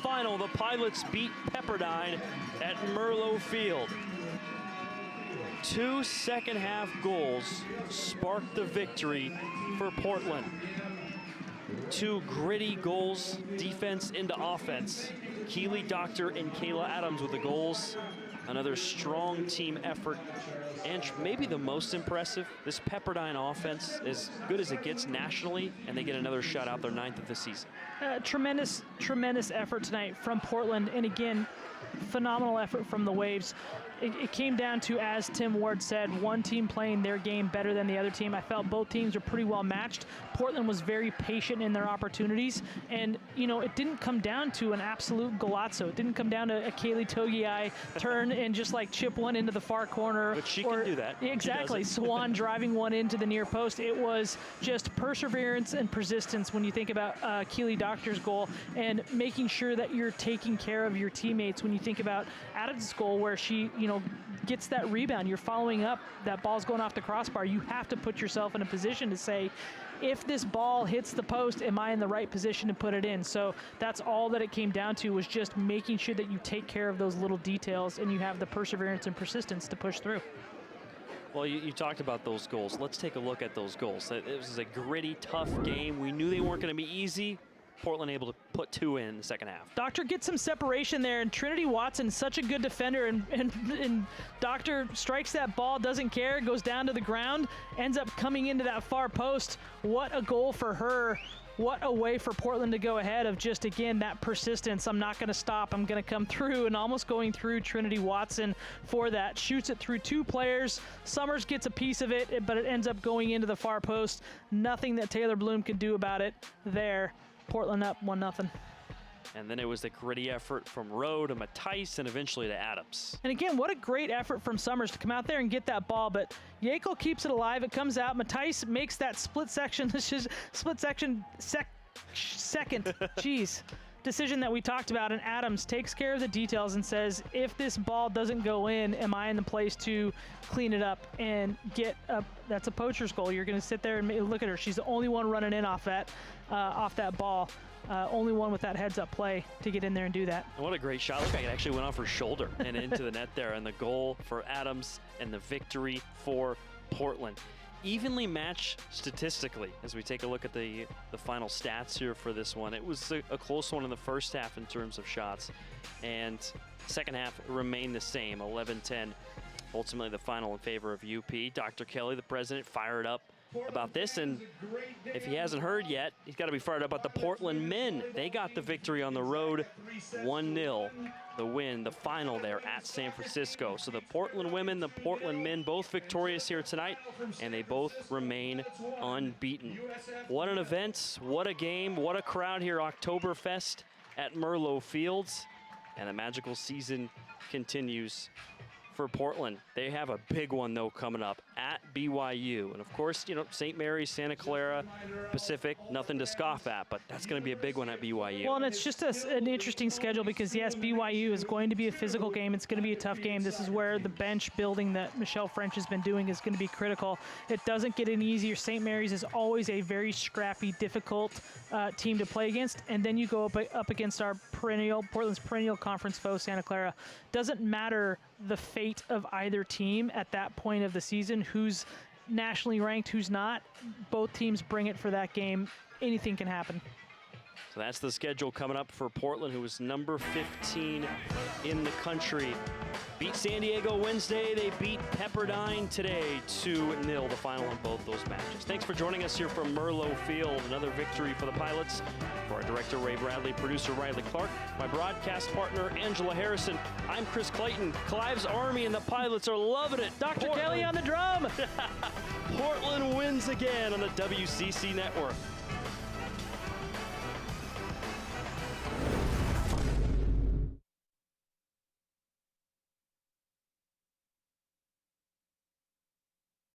final. The Pilots beat Pepperdine at Merlo Field. 2 second-half goals sparked the victory for Portland. 2 gritty goals, defense into offense. Keely Doctor and Kayla Adams with the goals. Another strong team effort. And maybe the most impressive, this Pepperdine offense, as good as it gets nationally, and they get another shot out, their 9th of the season. Tremendous effort tonight from Portland. And again, phenomenal effort from the Waves. It came down to, as Tim Ward said, one team playing their game better than the other team. I felt both teams were pretty well matched. Portland was very patient in their opportunities. And, you know, it didn't come down to an absolute golazzo. It didn't come down to a Kaylee Togiai turn and just like chip one into the far corner. But she can do that. Exactly. Swan driving one into the near post. It was just perseverance and persistence when you think about Keely Doctor's goal, and making sure that you're taking care of your teammates. When you think about Adams' goal, where she, gets that rebound, you're following up, that ball's going off the crossbar. You have to put yourself in a position to say, if this ball hits the post, am I in the right position to put it in? So that's all that it came down to, was just making sure that you take care of those little details and you have the perseverance and persistence to push through. Well, you talked about those goals. Let's take a look at those goals. It was a gritty, tough game. We knew they weren't going to be easy. Portland able to put 2 in the second half. Doctor gets some separation there, and Trinity Watson, such a good defender, and Doctor strikes that ball, doesn't care, goes down to the ground, ends up coming into that far post. What a goal for her. What a way for Portland to go ahead, of just, again, that persistence. I'm not going to stop. I'm going to come through, and almost going through Trinity Watson for that. Shoots it through 2 players. Summers gets a piece of it, but it ends up going into the far post. Nothing that Taylor Bloom could do about it there. Portland up 1-0. And then it was the gritty effort from Rowe to Matthijs and eventually to Adams. And again, what a great effort from Summers to come out there and get that ball. But Yekel keeps it alive. It comes out. Matthijs makes that second, decision that we talked about. And Adams takes care of the details and says, if this ball doesn't go in, am I in the place to clean it up and get up? That's a poacher's goal. You're going to sit there and look at her. She's the only one running in off that ball. Only one with that heads-up play to get in there and do that. And what a great shot. Look like it actually went off her shoulder and into the net there. And the goal for Adams and the victory for Portland. Evenly matched statistically as we take a look at the final stats here for this one. It was a close one in the first half in terms of shots. And second half remained the same, 11-10. Ultimately the final in favor of UP. Dr. Kelly, the president, fired up about this, and if he hasn't heard yet, he's got to be fired up about the Portland men. They got the victory on the road, 1-0, the win, the final there at San Francisco. So the Portland women, the Portland men, both victorious here tonight, and they both remain unbeaten. What an event, what a game, what a crowd here, Oktoberfest at Merlo Fields, and the magical season continues for Portland. They have a big one, though, coming up at BYU. And, of course, St. Mary's, Santa Clara, Pacific, nothing to scoff at, but that's going to be a big one at BYU. Well, and it's just an interesting schedule because, yes, BYU is going to be a physical game. It's going to be a tough game. This is where the bench building that Michelle French has been doing is going to be critical. It doesn't get any easier. St. Mary's is always a very scrappy, difficult team to play against. And then you go up against our Portland's perennial conference foe, Santa Clara. Doesn't matter the fate of either team at that point of the season, who's nationally ranked, who's not. Both teams bring it for that game. Anything can happen. So that's the schedule coming up for Portland, who was number 15 in the country. Beat San Diego Wednesday. They beat Pepperdine today, 2-0, the final in both those matches. Thanks for joining us here from Merlo Field. Another victory for the Pilots. For our director, Ray Bradley, producer, Riley Clark, my broadcast partner, Angela Harrison, I'm Chris Clayton. Clive's Army and the Pilots are loving it. Dr. Kelly on the drum. Portland wins again on the WCC Network.